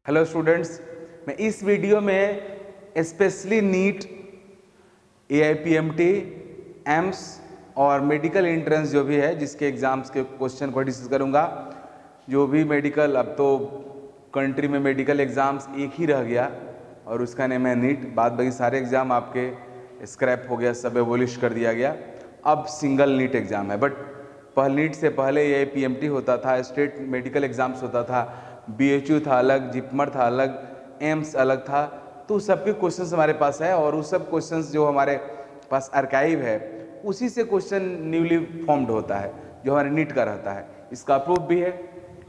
Hello students, मैं इस video में स्पेशली नीट, AIPMT, एम्स और मेडिकल एंट्रेंस जो भी है जिसके एग्ज़ाम्स के क्वेश्चन को डिस्कस करूंगा। जो भी मेडिकल, अब तो कंट्री में मेडिकल एग्ज़ाम्स एक ही रह गया और उसका नेम है नीट। बाद बाकी सारे एग्ज़ाम आपके स्क्रैप हो गया, सब एबोलिश कर दिया गया। अब सिंगल नीट एग्ज़ाम है। बट नीट से पहले AIPMT होता था, स्टेट मेडिकल एग्ज़ाम्स होता था, BHU था अलग, जिपमर था अलग, एम्स अलग था। तो सबके क्वेश्चंस हमारे पास है और उस सब क्वेश्चंस जो हमारे पास आर्काइव है उसी से क्वेश्चन न्यूली फॉर्म्ड होता है जो हमारे नीट का रहता है। इसका प्रूफ भी है।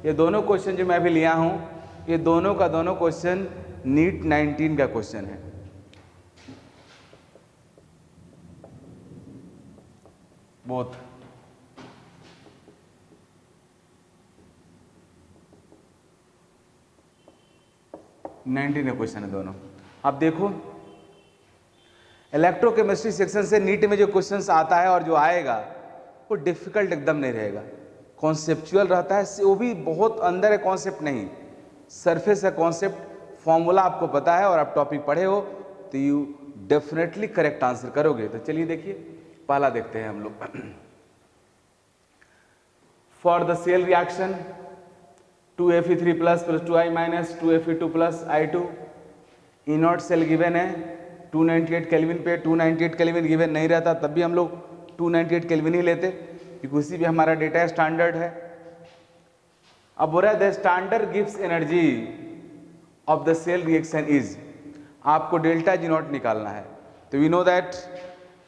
ये दोनों क्वेश्चन जो मैं अभी लिया हूँ, ये दोनों का दोनों क्वेश्चन नीट 19 का क्वेश्चन है। बोथ 19 का क्वेश्चन है दोनों। अब देखो, इलेक्ट्रोकेमिस्ट्री सेक्शन से नीट में जो क्वेश्चंस आता है और जो आएगा वो डिफिकल्ट एकदम नहीं रहेगा, कॉन्सेप्चुअल रहता है। वो भी बहुत अंदर है, कॉन्सेप्ट नहीं, सरफेस है कॉन्सेप्ट। फॉर्मूला आपको पता है और आप टॉपिक पढ़े हो तो यू डेफिनेटली करेक्ट आंसर करोगे। तो चलिए देखिए, पहला देखते हैं हम लोग। For the cell reaction 2Fe3 plus 2I minus 2Fe2 plus I2, E naught cell given है 298 केल्विन पे। 298 केल्विन गिवन नहीं रहता तब भी हम लोग 298 केल्विन ही लेते क्योंकि उसी पे हमारा डेटा स्टैंडर्ड है। अब हो रहा है द स्टैंडर्ड गिव्स energy of the cell reaction is, आपको डेल्टा जी नॉट निकालना है। तो we know that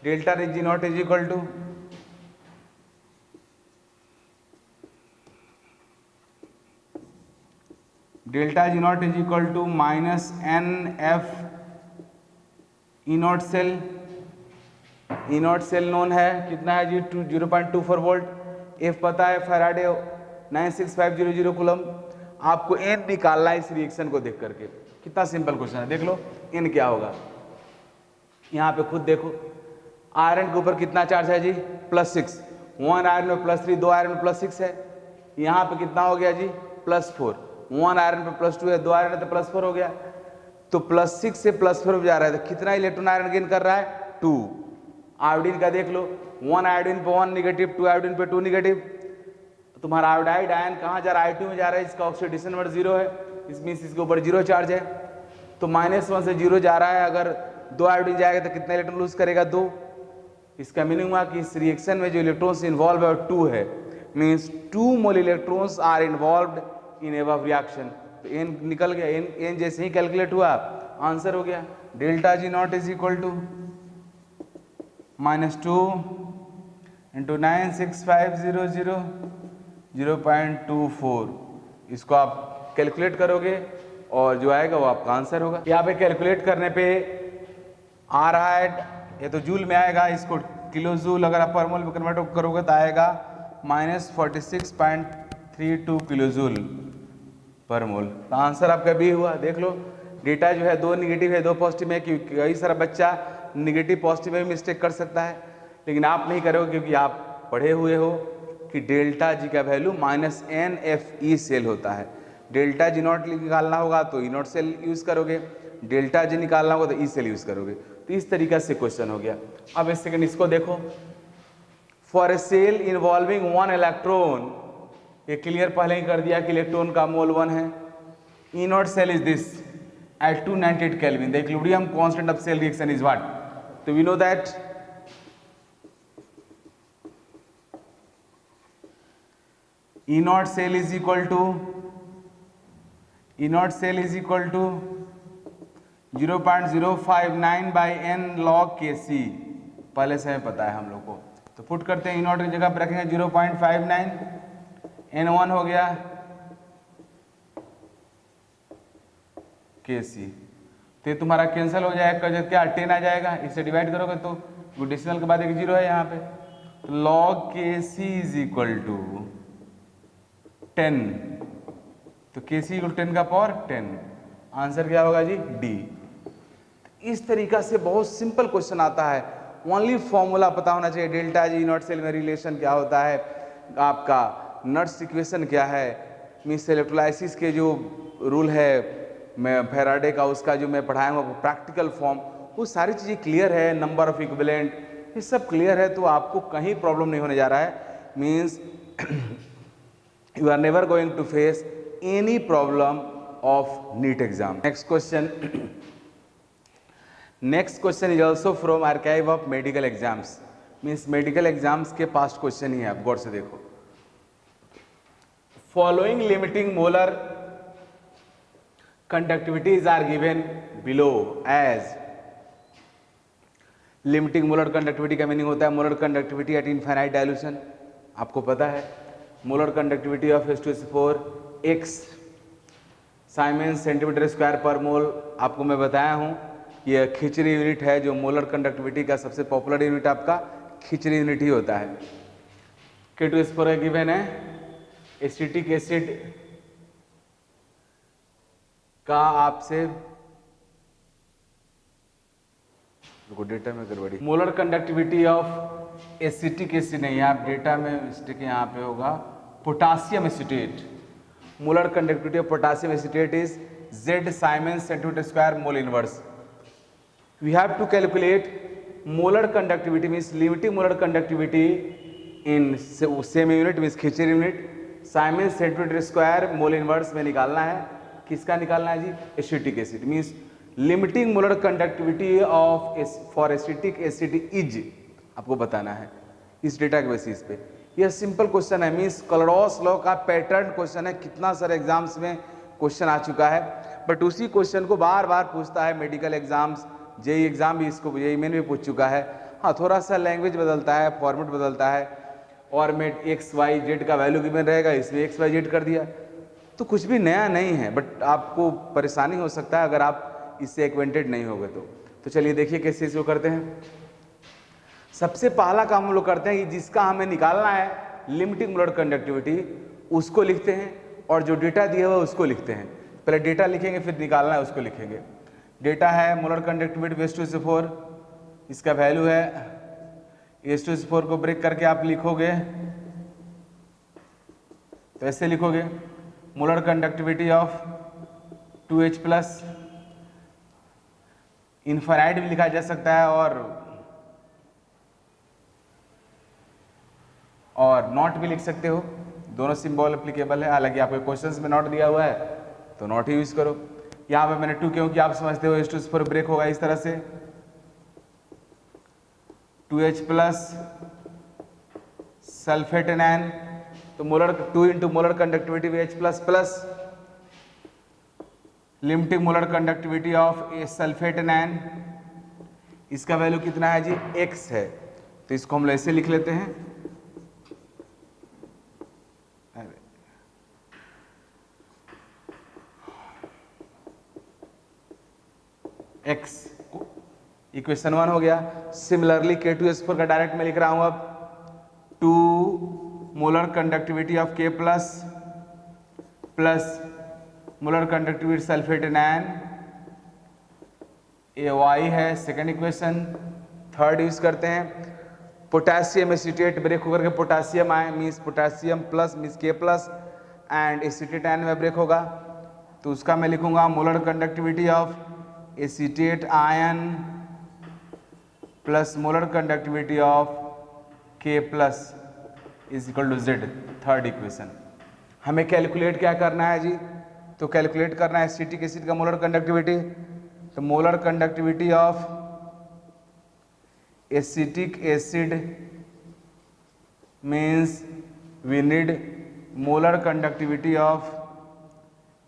delta G naught is equal to delta G naught is equal to minus NF E naught cell. E naught cell known है, कितना है जी 0.24 volt. F पता है Faraday 96500 coulomb. आपको N निकालना है इस रिएक्शन को देख करके। कितना सिंपल क्वेश्चन है, देख लो एन क्या होगा। यहाँ पे खुद देखो, आयरन के ऊपर कितना चार्ज है जी +6, 1 आयरन में +3, 2 आयरन में +6 है। यहाँ पे कितना हो गया जी +4, 1 आयरन पे +2 है, 2 आयरन है तो +4 हो गया। तो +6 से +4 जा रहा है तो कितना इलेक्ट्रॉन आयरन गेन कर रहा है 2। आयोडीन का देख लो, 1 आयोडीन पे 1 निगेटिव, 2 आयोडीन पे 2 निगेटिव। तुम्हारा आयोडाइड आयन कहाँ जा रहा है I2 में जा रहा है, इसका ऑक्सीडेशन नंबर 0 है, इस मीन्स इसके ऊपर 0 चार्ज है। तो -1 से 0 जा रहा है, अगर 2 आयोडीन जाएगा तो कितना इलेक्ट्रॉन लूज करेगा 2। इसका मीनिंग हुआ कि इस रिएक्शन में जो इलेक्ट्रॉन्स इन्वॉल्व है 2 है, means 2 mole electrons are involved in above reaction. तो एन निकल गया, एन जैसे ही कैलकुलेट हुआ आंसर हो गया। Delta G naught is equal to -2 into 96500 0.24। इसको आप कैलकुलेट करोगे और जो आएगा वो आपका आंसर होगा। यहाँ पे कैलकुलेट करने पे आ रहा है, ये तो जूल में आएगा, इसको किलो जूल अगर आप पर मोल में कन्वर्ट करोगे तो आएगा -46.32 किलो जूल पर मोल। तो आंसर आपका बी हुआ। देख लो, डेटा जो है 2 निगेटिव है 2 पॉजिटिव है, क्योंकि कई सारा बच्चा निगेटिव पॉजिटिव में भी मिस्टेक कर सकता है, लेकिन आप नहीं करोगे क्योंकि आप पढ़े हुए हो कि डेल्टा जी का वैल्यू -NFE सेल होता है। डेल्टा जी नॉट निकालना होगा तो ई नॉट सेल यूज़ करोगे, डेल्टा जी निकालना होगा तो ई सेल यूज़ करोगे। तो इस तरीका से क्वेश्चन हो गया। अब इस सेकंड इसको देखो, for a cell involving 1 electron, ये क्लियर पहले ही कर दिया कि इलेक्ट्रॉन का मोल 1 है। E naught cell is this at 298 kelvin, the equilibrium constant of cell reaction is what. तो we know that E naught cell is equal to 0.059 by n log Kc, पहले से पता है हम लोग को। तो पुट करते हैं, E naught की जगह पर रखेंगे 0.59, N1 हो गया Kc। तो ये तुम्हारा कैंसिल हो जाएगा, क्या 10 आ जाएगा, इससे डिवाइड करोगे तो डेसिमल के बाद एक 0 है यहाँ पे। तो log Kc is equal to 10, तो Kc इक्वल 10 का पावर 10। आंसर क्या होगा जी डी। इस तरीका से बहुत सिंपल क्वेश्चन आता है, ओनली फॉर्मूला पता होना चाहिए। डेल्टा जी नॉट सेल में रिलेशन क्या होता है, आपका नट्स इक्वेशन क्या है, मिस इलेक्ट्रोलाइसिस के जो रूल है मैं फैराडे का उसका जो मैं पढ़ाऊंगा प्रैक्टिकल फॉर्म, वो सारी चीज़ें क्लियर है, नंबर ऑफ इक्विवेलेंट, ये सब क्लियर है, तो आपको कहीं प्रॉब्लम नहीं होने जा रहा है। Means you are never going to face any problem of NEET exam. Next question. Next question is also from archive of medical exams. Means medical exams के past question ही है, आप गौर से देखो। Following limiting molar conductivities are given below as limiting molar conductivity का meaning होता है molar conductivity at infinite dilution, आपको पता है। Molar conductivity of H2SO4 x siemens centimetre square per mole, आपको मैं बताया हूँ ये खिचड़ी यूनिट है, जो मोलर कंडक्टिविटी का सबसे पॉपुलर यूनिट आपका खिचड़ी यूनिट ही होता है। K2SO4 गिवन है, एसिटिक एसिड का आपसे डेटा में गड़बड़ी, molar conductivity of acetic acid नहीं, आप डेटा में मिस्टेक यहाँ पे होगा, potassium acetate. Molar conductivity of potassium acetate is Z siemens centimetre square mole inverse. We have to calculate molar conductivity means limiting molar conductivity in same unit means खिचड़ी unit, siemens centimetre square mole inverse में निकालना है। किसका निकालना है जी? Acetic acid. Means limiting molar conductivity of for acetic acid is, आपको बताना है इस डेटा के बेसिस पे। यह सिंपल क्वेश्चन है, मीन्स क्लॉस लॉ का पैटर्न क्वेश्चन है, कितना सारे एग्जाम्स में क्वेश्चन आ चुका है, बट उसी क्वेश्चन को बार बार पूछता है मेडिकल एग्जाम्स, जेई एग्जाम भी इसको जेई मेन भी पूछ चुका है। हाँ, थोड़ा सा लैंग्वेज बदलता है, फॉर्मेट बदलता है, और में XYZ का वैल्यू गिवन रहेगा, इसमें XYZ कर दिया, तो कुछ भी नया नहीं है, बट आपको परेशानी हो सकता है अगर आप इससे एक्वेंटेड नहीं होगे तो चलिए देखिए कैसे इसको करते हैं। सबसे पहला काम हम लोग करते हैं कि जिसका हमें निकालना है लिमिटिंग मोलर कंडक्टिविटी, उसको लिखते हैं, और जो डेटा दिया हुआ है उसको लिखते हैं। पहले डेटा लिखेंगे, फिर निकालना है उसको लिखेंगे। डेटा है मोलर कंडक्टिविटी H2SO4, इसका वैल्यू है, H2SO4 को ब्रेक करके आप लिखोगे तो ऐसे लिखोगे, molar conductivity of 2H+, infinite भी लिखा जा सकता है और नॉट भी लिख सकते हो, दोनों सिंबल एप्लीकेबल है। हालांकि आपके क्वेश्चंस में नॉट दिया हुआ है तो नॉट ही यूज करो। यहाँ पे मैंने 2 क्योंकि आप समझते हो H2SO4 ब्रेक होगा इस तरह से, 2H+ सल्फेट एनायन, तो molar 2 into molar conductivity H++ limiting molar conductivity of A sulphate anion, इसका वैल्यू कितना है जी? x है, तो इसको हम ऐसे लिख लेते हैं, x इक्वेशन 1 हो गया। सिमिलरली K2SO4 का डायरेक्ट में लिख रहा हूं अब, 2 molar conductivity of K+ plus molar conductivity sulphate anion, ये y है सेकेंड इक्वेशन। थर्ड यूज करते हैं, पोटेशियम एसिटेट ब्रेक होकर के पोटेशियम आए, means potassium plus means K+ and acetate ion में ब्रेक होगा, तो उसका मैं लिखूंगा molar conductivity of acetate ion plus molar conductivity of K+ is equal to Z, third equation. हमें कैलकुलेट क्या करना है जी? तो कैलकुलेट करना है एसिटिक एसिड का मोलर कंडक्टिविटी, तो molar conductivity of acetic acid means we need molar conductivity of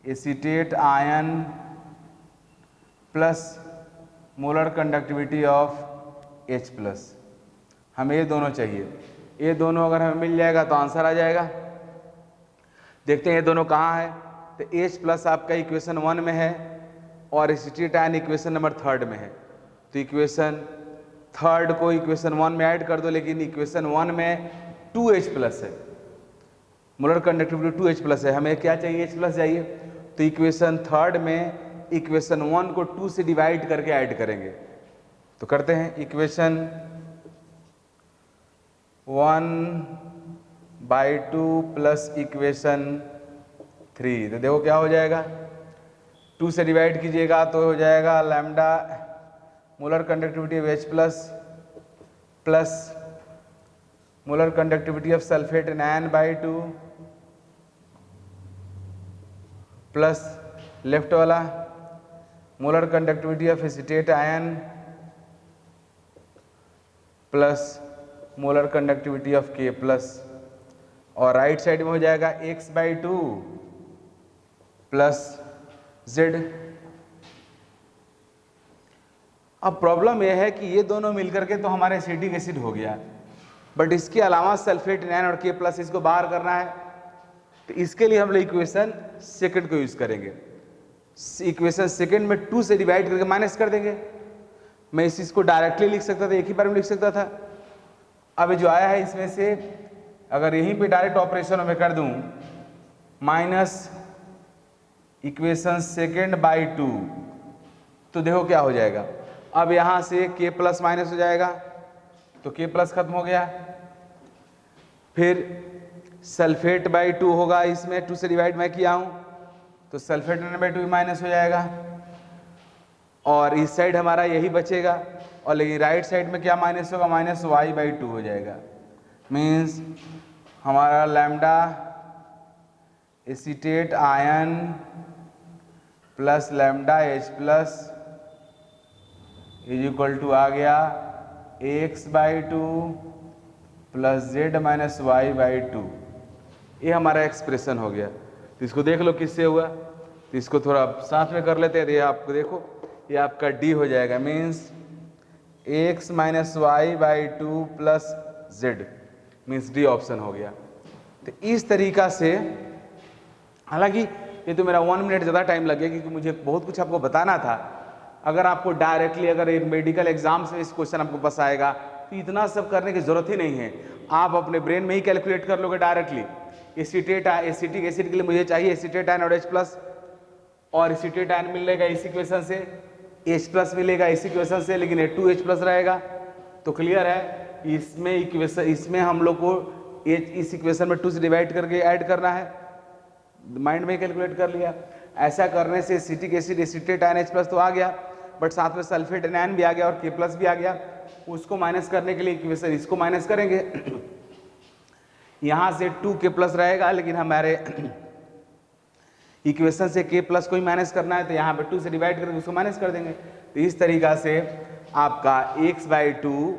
acetate ion plus molar conductivity of H+। हमें ये दोनों चाहिए, ये दोनों अगर हमें मिल जाएगा तो आंसर आ जाएगा। देखते हैं ये दोनों कहाँ है, तो H+ आपका इक्वेशन 1 में है और एसिटेट आयन इक्वेशन नंबर 3 में है, तो इक्वेशन 3 को इक्वेशन 1 में ऐड कर दो, लेकिन इक्वेशन 1 में 2H+ है, मोलर कंडक्टिविटी 2H+ है, हमें क्या चाहिए? H+ चाहिए, तो इक्वेशन 3 में इक्वेशन 1 को 2 से डिवाइड करके ऐड करेंगे, तो करते हैं इक्वेशन 1/2 प्लस इक्वेशन 3, तो देखो क्या हो जाएगा, 2 से डिवाइड कीजिएगा तो हो जाएगा lambda molar conductivity of H plus molar conductivity of sulphate in N/2 plus left वाला molar conductivity of acetate ion plus molar conductivity of K plus, और राइट साइड में हो जाएगा X/2 प्लस Z। अब प्रॉब्लम यह है कि ये दोनों मिलकर के तो हमारे एसिटिक एसिड हो गया, बट इसके अलावा सल्फेट N और K प्लस इसको बाहर करना है, तो इसके लिए हम लोग इक्वेशन सेकंड को यूज करेंगे। इक्वेशन सेकंड में 2 से डिवाइड करके माइनस कर देंगे। मैं इस चीज को डायरेक्टली लिख सकता था, एक ही बार में लिख सकता था। अब जो आया है इसमें से अगर यहीं पे डायरेक्ट ऑपरेशन में कर दूं, माइनस इक्वेशन सेकंड बाई 2, तो देखो क्या हो जाएगा। अब यहां से K प्लस माइनस हो जाएगा, तो K प्लस खत्म हो गया। फिर सल्फेट बाई 2 होगा, इसमें 2 से डिवाइड मैं किया हूं, तो सल्फेट N/2 माइनस हो जाएगा, और इस साइड हमारा यही बचेगा। और लेकिन राइट साइड में क्या माइनस होगा, माइनस Y/2 हो जाएगा। मीन्स हमारा lambda acetate ion plus lambda H plus is equal to आ गया X/2 plus Z minus Y/2। ये हमारा एक्सप्रेशन हो गया। तो इसको देख लो किससे हुआ, तो इसको थोड़ा साथ में कर लेते हैं। ये आपको देखो, ये आपका D हो जाएगा, means X minus Y/2 plus Z, means D option हो गया। तो इस तरीका से, हालांकि ये तो मेरा 1 मिनट ज़्यादा टाइम लगेगा क्योंकि मुझे बहुत कुछ आपको बताना था। अगर आपको डायरेक्टली अगर एक मेडिकल एग्जाम से इस क्वेश्चन आपको पास आएगा तो इतना सब करने की जरूरत ही नहीं है, आप अपने ब्रेन में ही कैलकुलेट कर लोगे डायरेक्टली। एसीटेट एसिटिक एसिड के लिए मुझे चाहिए एसीटेट आयन और H प्लस, और एसीटेट आयन मिलेगा इस इक्वेशन से, H प्लस मिलेगा इस इक्वेशन से, लेकिन 2H प्लस रहेगा। तो क्लियर है, इसमें इक्वेशन, इसमें हम लोग को इस इक्वेशन में 2 से डिवाइड करके ऐड करना है। माइंड में कैलकुलेट कर लिया। ऐसा करने से acetic acid acetate ion H plus तो आ गया, बट साथ में सल्फेट आयन भी आ गया और K प्लस भी आ गया। उसको माइनस करने के लिए इक्वेशन इसको माइनस करेंगे। यहां से 2K प्लस रहेगा, लेकिन हमारे इक्वेशन से K प्लस को ही माइनस करना है, तो यहाँ पे 2 से डिवाइड करके उसको माइनस कर देंगे। तो इस तरीका से आपका X/2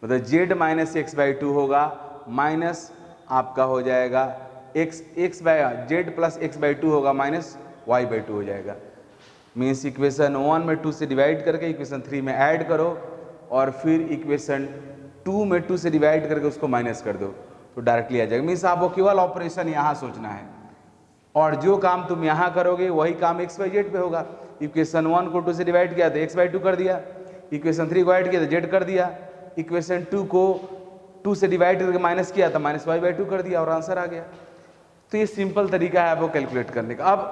मतलब Z माइनस X/2 होगा, माइनस आपका हो जाएगा Z प्लस X/2 होगा, माइनस Y/2 हो जाएगा। मीन्स इक्वेशन 1 में 2 से डिवाइड करके इक्वेशन 3 में ऐड करो, और फिर इक्वेशन 2 में 2 से डिवाइड करके उसको माइनस कर दो, तो डायरेक्टली आ जाएगा। मीन्स आपको केवल ऑपरेशन यहाँ सोचना है, और जो काम तुम यहाँ करोगे वही काम XYZ पे होगा। इक्वेशन 1 को 2 से डिवाइड किया तो X/2 कर दिया, इक्वेशन 3 को ऐड किया तो Z कर दिया, इक्वेशन 2 को 2 से डिवाइड करके माइनस किया तो माइनस Y/2 कर दिया, और आंसर आ गया। तो ये सिंपल तरीका है आपको कैलकुलेट करने का। अब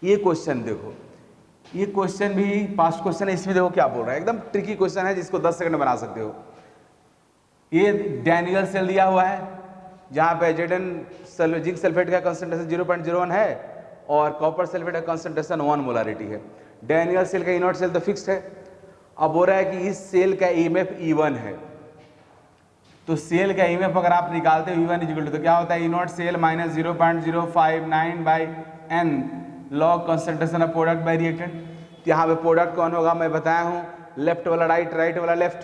ये क्वेश्चन देखो, ये क्वेश्चन भी पास्ट क्वेश्चन है, इसमें देखो क्या बोल रहा है, एकदम ट्रिकी क्वेश्चन है जिसको 10 सेकंड में बना सकते हो। ये डैनियल सेल दिया हुआ है जहाँ पे Zn जिंक सल्फेट का कंसंट्रेशन 0.01 है और कॉपर सल्फेट का कंसंट्रेशन 1 मोलारिटी है। डैनियल सेल का इनॉट सेल तो फिक्स्ड है। अब बोल रहा है कि इस सेल का EMF E1 है, तो सेल का EMF अगर आप निकालते हो E1 इक्वल टू, तो क्या होता है, E naught cell minus 0.059 by N log concentration of product by reactant. यहाँ पे प्रोडक्ट कौन होगा मैं बताया हूँ, लेफ्ट वाला राइट, राइट वाला लेफ्ट।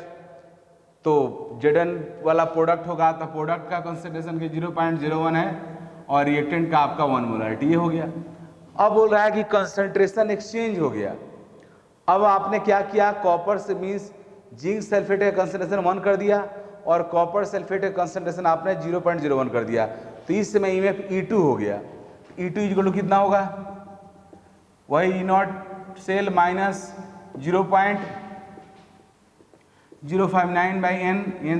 तो Zn वाला प्रोडक्ट होगा, तो प्रोडक्ट का कंसंट्रेशन के 0.01 है और रिएक्टेंट का आपका 1 मोलारिटी, ये हो गया। अब बोल रहा है कि कंसंट्रेशन एक्सचेंज हो गया। अब आपने क्या किया, कॉपर से मीन्स जिंक सल्फेट का कंसंट्रेशन 1 कर दिया और कॉपर सल्फेट का कंसंट्रेशन आपने 0.01 कर दिया, तो इस समय EMF E2 हो गया। E2 इक्वल टू कितना होगा, वही इनॉट सेल माइनस 0.059 बाई N,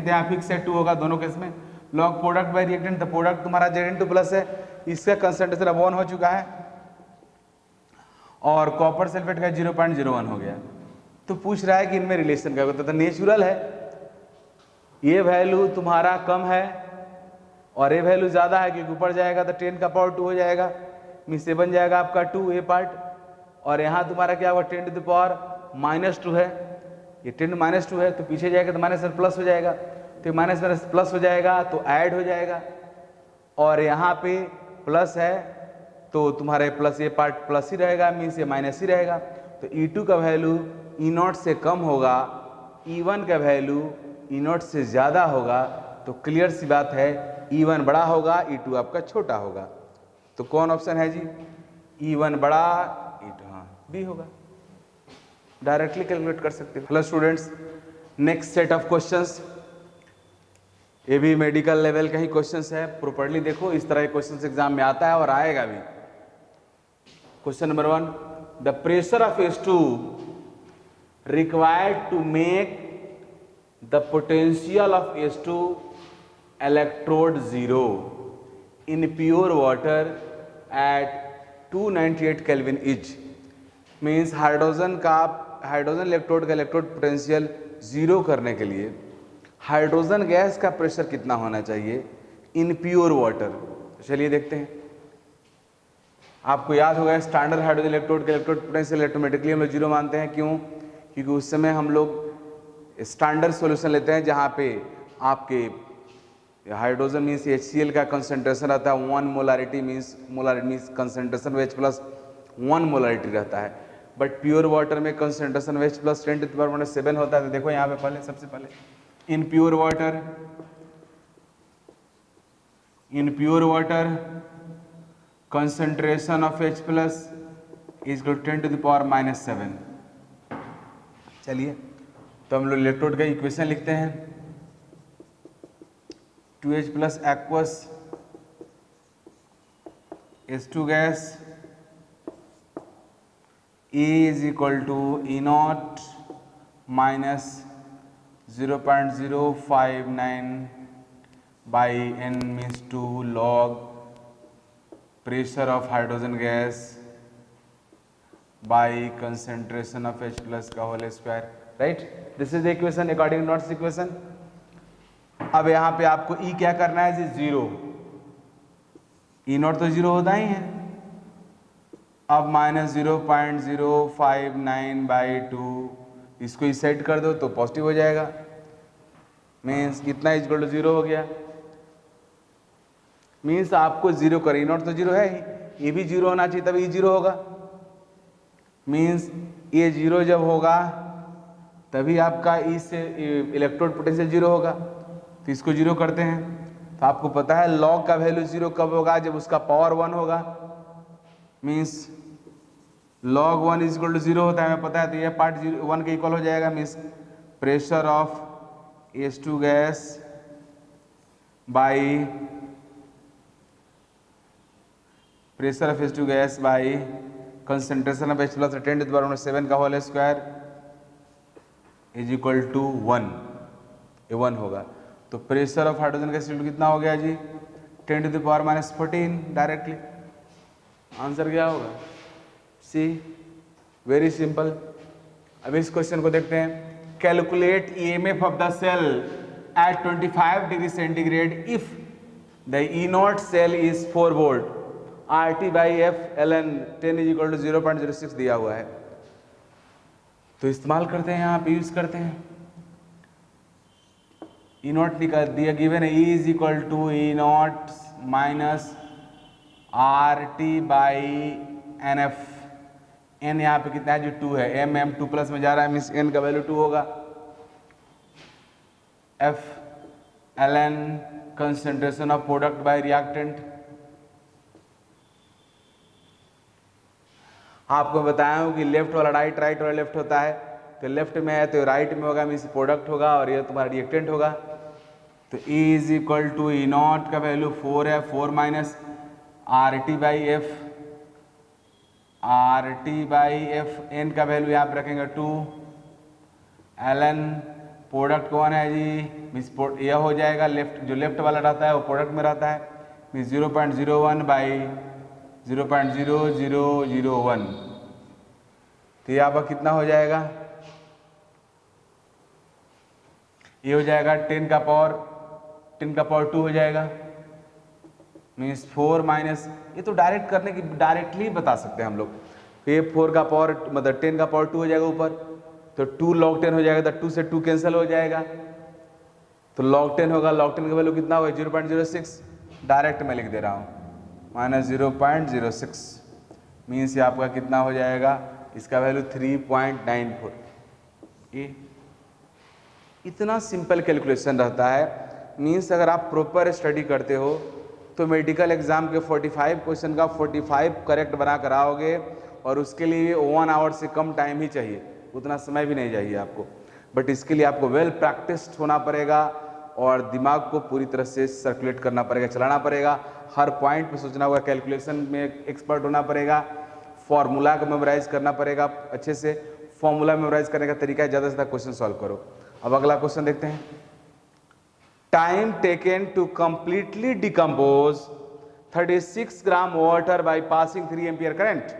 यहाँ फिक्स है 2 होगा दोनों केस में, लॉग प्रोडक्ट बाई रिएक्टेंट, तो प्रोडक्ट तुम्हारा Zn2 प्लस है, इसका कंसंट्रेशन अब 1 हो चुका है और कॉपर सल्फेट का 0.01 हो गया। तो पूछ रहा है कि इनमें रिलेशन क्या होता है, तो नेचुरल है, ये वैल्यू तुम्हारा कम है और ये वैल्यू ज़्यादा है क्योंकि ऊपर जाएगा तो 10 का पावर 2 हो जाएगा, मीन्स ये बन जाएगा आपका 2 ए पार्ट, और यहाँ तुम्हारा क्या होगा 10 टू द पावर -2 है, ये 10 -2 है तो पीछे जाएगा तो माइनस में प्लस हो जाएगा, तो ये माइनस में प्लस हो जाएगा तो ऐड हो जाएगा, और यहाँ पे प्लस है तो तुम्हारे प्लस ये पार्ट प्लस ही रहेगा, मीन्स ये माइनस ही रहेगा। तो E2 का वैल्यू E0 से कम होगा, E1 का वैल्यू E0 से ज़्यादा होगा, तो क्लियर सी बात है E1 बड़ा होगा, E2 आपका छोटा होगा। तो कौन ऑप्शन है जी? E1 बड़ा, E2, हाँ बी होगा, डायरेक्टली कैलकुलेट कर सकते हो। Hello students, next set of questions, ये भी मेडिकल लेवल का ही क्वेश्चंस है, प्रॉपर्ली देखो, इस तरह के क्वेश्चंस एग्जाम में आता है और आएगा भी। Question number 1, the pressure of H2 required to make the potential of H2 electrode 0 in pure water at 298 Kelvin is, means hydrogen electrode का इलेक्ट्रोड पोटेंशियल 0 करने के लिए हाइड्रोजन गैस का प्रेशर कितना होना चाहिए इन प्योर वाटर। चलिए देखते हैं। आपको याद होगा स्टैंडर्ड हाइड्रोजन इलेक्ट्रोड का इलेक्ट्रोड पोटेंशियल ऑटोमेटिकली हम लोग 0 मानते हैं। क्यों? क्योंकि उस समय हम लोग स्टैंडर्ड सॉल्यूशन लेते हैं जहाँ पे आपके हाइड्रोजन मीन्स HCl का कंसंट्रेशन रहता है 1 molarity, means concentration OH plus 1 molarity रहता है, बट प्योर वाटर में concentration OH plus 10 to the power -7 होता है। तो देखो यहाँ पे पहले सबसे पहले in pure water concentration of H plus is equal to 10 to the power -7। चलिए तो हम लोग इलेक्ट्रोड का इक्वेशन लिखते हैं, 2H plus aqueous H2 gas E is equal to E0 minus 0.059 by N means 2 log pressure of hydrogen gas by concentration of H plus का whole square, right? This is the equation according to Nod's equation। अब यहाँ पे आपको E क्या करना है जी? 0, E0 तो 0 होता ही है। अब -0.059/2 इसको ही सेट कर दो तो पॉजिटिव हो जाएगा, मीन्स कितना इक्वल टू 0 हो गया। मीन्स आपको 0 कर, E0 तो 0 है ही, ये भी 0 होना चाहिए तभी 0 होगा। मीन्स ये 0 जब होगा तभी आपका इससे इलेक्ट्रोड पोटेंशियल 0 होगा। तो इसको 0 करते हैं तो आपको पता है लॉग का वैल्यू 0 कब होगा? जब उसका पावर 1 होगा। Means log 1 is equal to 0 होता है, हमें पता है। तो ये पार्ट 1 के इक्वल हो जाएगा। Means pressure of H2 gas by pressure of H2 gas by concentration of H plus 10 to the power 7 का whole square is equal to 1, ये 1 होगा। तो प्रेशर ऑफ हाइड्रोजन गैस कितना हो गया जी? 10 to the power -14। Directly answer क्या होगा? C, very simple. अब इस क्वेश्चन को देखते हैं। Calculate EMF of the cell at 25 degree centigrade if the E0 cell is 4 volt, RT/F ln 10 is equal to 0.06 दिया हुआ है। तो इस्तेमाल करते हैं, यहाँ पे यूज करते हैं। E0 दिया गिवन है, E is equal to E0 minus RT/NF। N यहाँ पे कितना है जो 2 है, M 2 प्लस में जा रहा है, मीन्स N का वैल्यू 2 होगा। F ln concentration of product bye reactant. आपको बताया हूँ कि लेफ्ट वाला राइट, राइट वाला लेफ्ट होता है। तो लेफ्ट में है तो राइट में होगा, मीन्स प्रोडक्ट होगा, और ये तुम्हारा रिएक्टेंट होगा। तो E is equal to E0 का वैल्यू 4 है, 4 माइनस RT/F, N का वैल्यू यहाँ पे रखेंगे 2, ln प्रोडक्ट कौन है जी? मीन्स यह हो जाएगा लेफ्ट, जो लेफ्ट वाला रहता है वो प्रोडक्ट में रहता है, मीन्स 0.01/0.0001। तो यहाँ पर कितना हो जाएगा? ये हो जाएगा 10 का पावर 2 हो जाएगा। मीन्स 4 माइनस, ये तो डायरेक्ट करने की डायरेक्टली बता सकते हैं हम लोग। ये 4 का पावर मतलब 10 का पावर 2 हो जाएगा ऊपर, तो 2 log 10 हो जाएगा, तो 2 से 2 कैंसिल हो जाएगा, तो log 10 होगा। log 10 का वैल्यू कितना होगा 0.06, डायरेक्ट मैं लिख दे रहा हूँ माइनस 0.06, मीन्स ये आपका कितना हो जाएगा, इसका वैल्यू 3.94। ये इतना सिंपल कैलकुलेशन रहता है। मीन्स अगर आप प्रॉपर स्टडी करते हो तो मेडिकल एग्जाम के 45 क्वेश्चन का 45 करेक्ट बना कर आओगे, और उसके लिए 1 आवर से कम टाइम ही चाहिए, उतना समय भी नहीं चाहिए आपको। बट इसके लिए आपको वेल प्रैक्टिस्ड होना पड़ेगा और दिमाग को पूरी तरह से सर्कुलेट करना पड़ेगा, चलाना पड़ेगा, हर पॉइंट पे सोचना होगा, कैलकुलेशन में एक्सपर्ट होना पड़ेगा, फॉर्मूला को मेमोराइज करना पड़ेगा अच्छे से। फॉर्मूला मेमोराइज करने का तरीका है ज़्यादा से ज़्यादा क्वेश्चन सॉल्व करो। अब अगला क्वेश्चन देखते हैं। Time taken to completely decompose 36 gram water by passing 3 ampere current.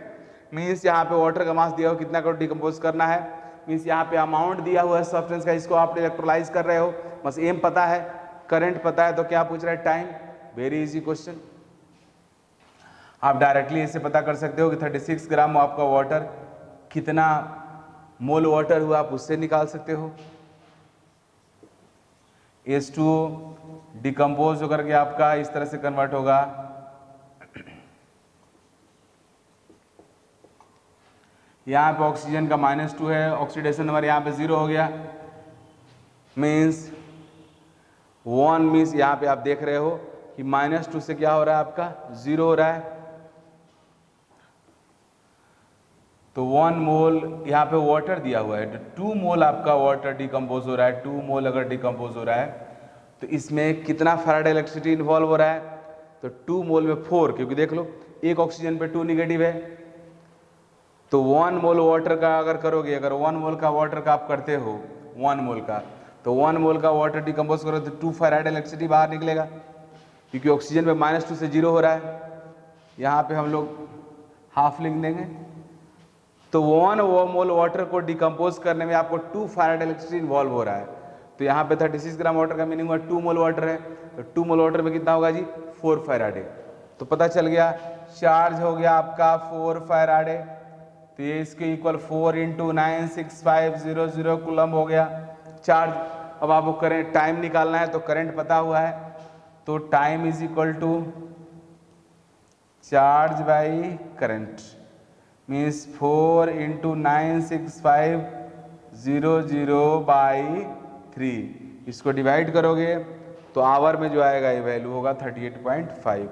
Means यहाँ पे वाटर का मास दिया हो, कितना करो डिकम्पोज करना है। मीन्स यहाँ पे अमाउंट दिया हुआ है सब्सटेंस का, इसको आप इलेक्ट्रोलाइज कर रहे हो, बस एम पता है, करंट पता है, तो क्या पूछ रहा है टाइम। वेरी इजी क्वेश्चन, आप डायरेक्टली इसे पता कर सकते हो कि 36 ग्राम आपका वाटर कितना मोल वाटर हुआ, आप उससे निकाल सकते हो। H2O डिकम्पोज होकर के आपका इस तरह से कन्वर्ट होगा, यहाँ पे ऑक्सीजन का -2 है, ऑक्सीडेशन नंबर यहाँ पे 0 हो गया, मीन्स 1, मीन्स यहाँ पे आप देख रहे हो कि -2 से क्या हो रहा है आपका 0 हो रहा है, तो 1 मोल यहाँ पे वाटर दिया हुआ है, 2 मोल आपका वाटर डिकम्पोज हो रहा है। 2 मोल अगर डिकम्पोज हो रहा है तो इसमें कितना फैराडे इलेक्ट्रिसिटी इन्वॉल्व हो रहा है, तो 2 मोल में 4, क्योंकि देख लो एक ऑक्सीजन पे 2 निगेटिव है, तो 1 मोल वाटर का अगर करोगे, अगर 1 मोल का वाटर का आप करते हो 1 मोल का, तो 1 मोल का वाटर डिकम्पोज करो तो 2 फैराडे इलेक्ट्रिसिटी बाहर निकलेगा, क्योंकि ऑक्सीजन पे -2 से 0 हो रहा है। यहाँ पे हम लोग हाफ लिख देंगे, तो 1 मोल वाटर को डिकम्पोज करने में आपको 2 फैराडे इलेक्ट्रिसिटी इन्वॉल्व हो रहा है। तो यहाँ पे 36 ग्राम वाटर का मीनिंग हुआ 2 मोल वाटर है, तो 2 मोल वाटर में कितना होगा जी 4 फैराडे। तो पता चल गया चार्ज हो गया आपका 4 फैराडे, तो ये इसके इक्वल 4 × 96500 कूलम हो गया चार्ज। अब आपको करेंट टाइम निकालना है, तो करंट पता हुआ है, तो time is equal to charge by current, means 4 × 96500/3, इसको डिवाइड करोगे तो आवर में जो आएगा ये वैल्यू होगा 38.5।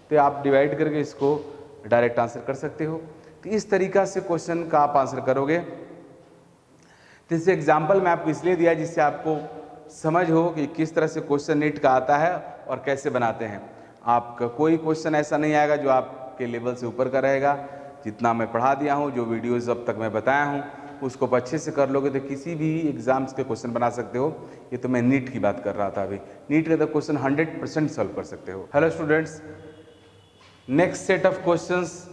तो आप डिवाइड करके इसको डायरेक्ट आंसर कर सकते हो। तो इस तरीका से क्वेश्चन का आप आंसर करोगे। तो इस एग्जाम्पल में आपको इसलिए दिया जिससे आपको समझ हो कि किस तरह से क्वेश्चन नीट का आता है और कैसे बनाते हैं। आपका कोई क्वेश्चन ऐसा नहीं आएगा जो आपके लेवल से ऊपर का रहेगा। जितना मैं पढ़ा दिया हूँ, जो वीडियोज़ अब तक मैं बताया हूँ, उसको अच्छे से कर लोगे तो किसी भी एग्जाम्स के क्वेश्चन बना सकते हो। ये तो मैं नीट की बात कर रहा था अभी, नीट के तो क्वेश्चन 100% सॉल्व कर सकते हो। Hello students, next set of questions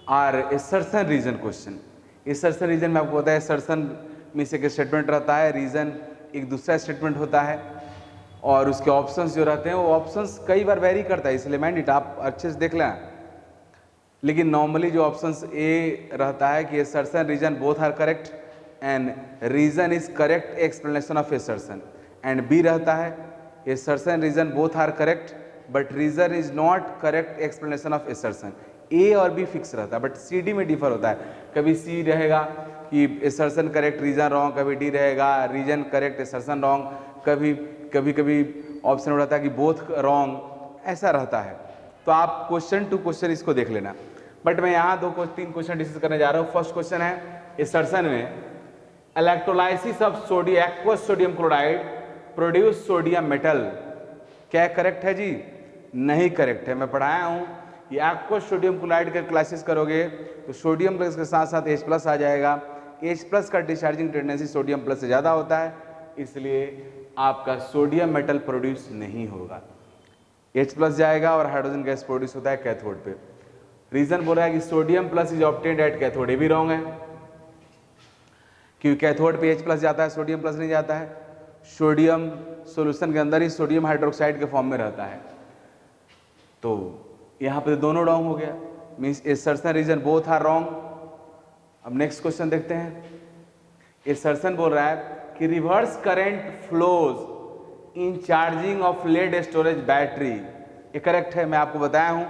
are assertion reason question. Assertion reason में आपको पता है असर्शन में से एक स्टेटमेंट रहता है, रीजन एक दूसरा स्टेटमेंट होता है, और उसके ऑप्शंस जो रहते हैं वो ऑप्शंस कई बार वेरी करता है, इसलिए मैंडेट आप अच्छे से देख लें। लेकिन नॉर्मली जो ऑप्शंस ए रहता है कि assertion reason both are correct and reason is correct explanation of assertion, and B रहता है assertion reason both are correct but reason is not correct explanation of assertion. A और B fix रहता है, but C D में differ होता है। कभी C रहेगा कि असर्शन करेक्ट रीजन रॉन्ग, कभी डी रहेगा रीजन करेक्ट असर्शन रॉन्ग, कभी ऑप्शन रहता है कि बोथ रॉन्ग, ऐसा रहता है। तो आप क्वेश्चन टू क्वेश्चन इसको देख लेना। बट मैं यहाँ 3 क्वेश्चन डिस्कस करने जा रहा हूँ। फर्स्ट क्वेश्चन है असर्शन में electrolysis of aqueous sodium chloride produce sodium metal. क्या करेक्ट है जी? नहीं करेक्ट है। मैं पढ़ाया हूँ कि एक्वस सोडियम क्लोराइड का क्लासिस करोगे तो सोडियम प्लस के साथ साथ H+ आ जाएगा। H+ का डिस्चार्जिंग टेंडेंसी सोडियम प्लस से ज़्यादा होता है, इसलिए आपका सोडियम मेटल प्रोड्यूस नहीं होगा। H+ जाएगा और हाइड्रोजन गैस प्रोड्यूस होता है कैथोड पे। रीजन बोल रहा है कि sodium plus is obtained at cathode, ये भी रॉन्ग है, क्योंकि कैथोड पे H+ जाता है, सोडियम प्लस नहीं जाता है। सोडियम सॉल्यूशन के अंदर ही सोडियम हाइड्रोक्साइड के फॉर्म में रहता है। तो यहाँ पे दोनों रॉन्ग हो गया, means assertion reason both are wrong. अब नेक्स्ट क्वेश्चन देखते हैं। एसर्शन बोल रहा है कि reverse current flows in charging of lead storage battery. ये करेक्ट है। मैं आपको बताया हूँ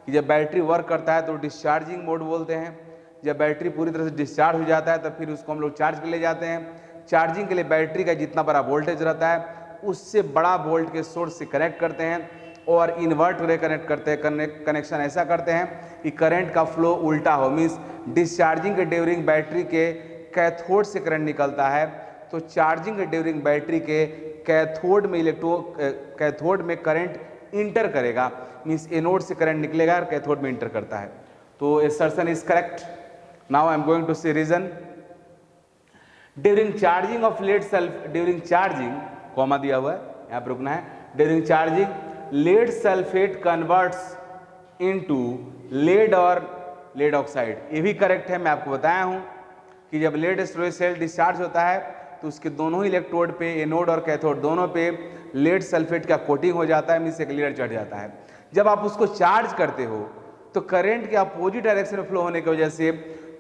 कि जब बैटरी वर्क करता है तो डिस्चार्जिंग मोड बोलते हैं। जब बैटरी पूरी तरह से डिस्चार्ज हो जाता है तब फिर उसको हम लोग चार्ज के लिए जाते हैं। चार्जिंग के लिए बैटरी का जितना बड़ा वोल्टेज रहता है उससे बड़ा वोल्ट के सोर्स से कनेक्ट करते हैं और इन्वर्ट रे कनेक्ट करते हैं। कनेक्शन ऐसा करते हैं कि करंट का फ्लो उल्टा हो, मीन्स डिस्चार्जिंग के ड्यूरिंग बैटरी के कैथोड से करंट निकलता है तो चार्जिंग के ड्यूरिंग बैटरी के कैथोड में करंट इंटर करेगा, मीन्स एनोड से करंट निकलेगा और कैथोड में इंटर करता है। तो assertion is correct. Now I am going to say reason. During charging of lead sulfate, during charging, comma दिया हुआ है यहाँ पर रुकना है, during charging lead sulfate converts into lead और lead oxide। ये भी करेक्ट है। मैं आपको बताया हूँ कि जब लेड स्टोरेज सेल डिस्चार्ज होता है तो उसके दोनों ही इलेक्ट्रोड पे, एनोड और कैथोड दोनों पे लेड सल्फेट का कोटिंग हो जाता है, मीन्स एक लेयर चढ़ जाता है। जब आप उसको चार्ज करते हो तो करंट के अपोजिट डायरेक्शन में फ्लो होने की वजह से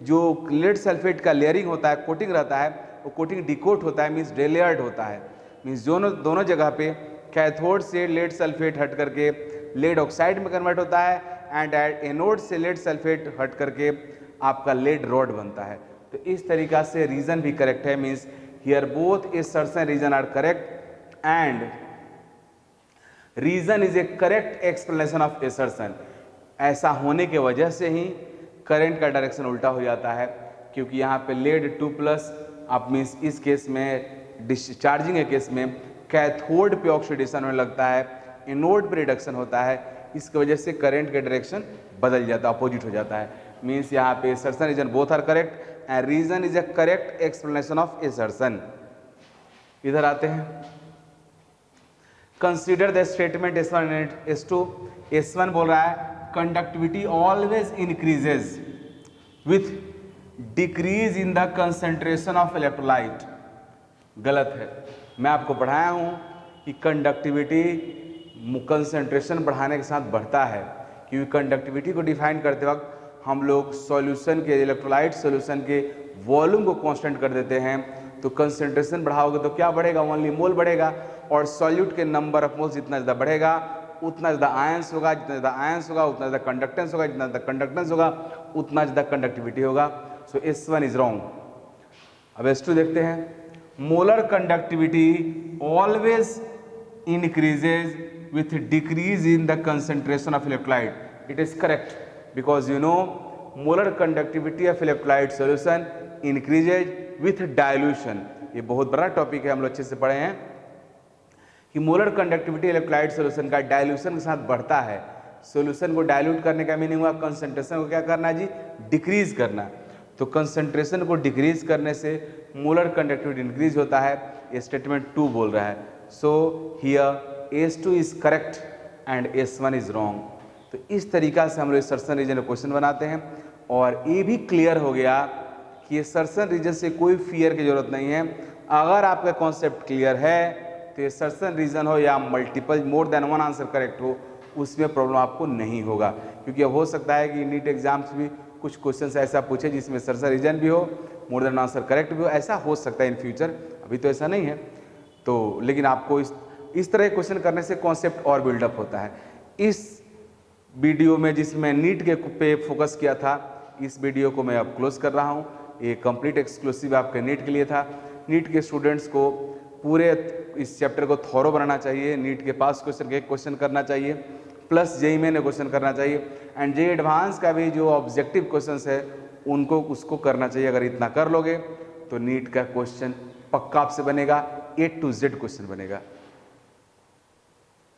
जो लेड सल्फेट का लेयरिंग होता है, कोटिंग रहता है, वो कोटिंग डिकोट होता है, मीन्स डेलेयर्ड होता है। मीन्स दोनों जगह पे कैथोड से लेड सल्फेट हट करके लेड ऑक्साइड में कन्वर्ट होता है एंड एनोड से लेड सल्फेट हट करके आपका लेड रॉड बनता है। तो इस तरीका से रीजन भी करेक्ट है, means here both assertion reason are correct and reason is a correct explanation of assertion। ऐसा होने के वजह से ही करंट का डायरेक्शन उल्टा हो जाता है, क्योंकि यहाँ पे लेड 2+ आप मीन्स इस केस में डिस्चार्जिंग के केस में कैथोड पे ऑक्सीडेशन होने लगता है, एनोड पे रिडक्शन होता है, इसकी वजह से करंट का डायरेक्शन बदल जाता है, अपोजिट हो जाता है। मीन्स यहाँ पे assertion reason both are correct and reason is a correct explanation of assertion। इधर आते हैं, consider the statement S1 and S2। S1 बोल रहा है conductivity always increases with decrease in the concentration of electrolyte. गलत है। मैं आपको पढ़ाया हूं कि कंडक्टिविटी कंसेंट्रेशन बढ़ाने के साथ बढ़ता है, क्योंकि कंडक्टिविटी को डिफाइन करते वक्त हम लोग सॉल्यूशन के, इलेक्ट्रोलाइट सॉल्यूशन के वॉल्यूम को कांस्टेंट कर देते हैं। तो कंसेंट्रेशन बढ़ाओगे तो क्या बढ़ेगा? ओनली मोल बढ़ेगा, और सॉल्यूट के नंबर ऑफ मोल्स जितना ज़्यादा बढ़ेगा उतना ज़्यादा आयंस होगा, जितना ज़्यादा आयंस होगा उतना ज़्यादा कंडक्टेंस होगा, जितना ज़्यादा कंडक्टेंस होगा उतना ज़्यादा कंडक्टिविटी होगा। सो S1 इज रॉन्ग। अब S2 देखते हैं, molar conductivity always increases with decrease in the concentration of electrolyte. It is correct because you know molar conductivity of electrolyte solution increases with dilution। ये बहुत बड़ा टॉपिक है, हम लोग अच्छे से पढ़े हैं कि मोलर कंडक्टिविटी इलेक्ट्रोलाइट सोल्यूशन का डाइल्यूशन के साथ बढ़ता है। सोल्यूशन को डाइल्यूट करने का मीनिंग हुआ कंसंट्रेशन को क्या करना है जी? डिक्रीज करना। तो कंसंट्रेशन को डिक्रीज करने से मोलर कंडक्टिविटी इंक्रीज होता है, ये स्टेटमेंट 2 बोल रहा है। So here S2 is correct and S1 is wrong. तो इस तरीका से हम लोग assertion रीजन क्वेश्चन बनाते हैं, और ये भी क्लियर हो गया कि assertion रीजन से कोई फियर की जरूरत नहीं है। अगर आपका कॉन्सेप्ट क्लियर है तो assertion रीजन हो या multiple more than one answer correct हो, उसमें प्रॉब्लम आपको नहीं होगा। क्योंकि अब हो सकता है कि नीट एग्जाम्स भी कुछ क्वेश्चन ऐसा पूछे जिसमें assertion रीजन भी हो, मोर देन आंसर करेक्ट भी हो, ऐसा हो सकता है इन फ्यूचर। अभी तो ऐसा नहीं है, तो लेकिन आपको इस तरह क्वेश्चन करने से कॉन्सेप्ट और बिल्डअप होता है। इस वीडियो में जिसमें नीट के पे फोकस किया था, इस वीडियो को मैं अब क्लोज कर रहा हूँ। ये कंप्लीट एक्सक्लूसिव आपके नीट के लिए था। नीट के स्टूडेंट्स को पूरे इस चैप्टर को थॉरो बनाना चाहिए, नीट के पास क्वेश्चन के क्वेश्चन करना चाहिए, प्लस जेईई मेन क्वेश्चन करना चाहिए, एंड जेईई एडवांस का भी जो ऑब्जेक्टिव क्वेश्चन है उनको उसको करना चाहिए। अगर इतना कर लोगे तो नीट का क्वेश्चन पक्का आपसे बनेगा, A to Z क्वेश्चन बनेगा।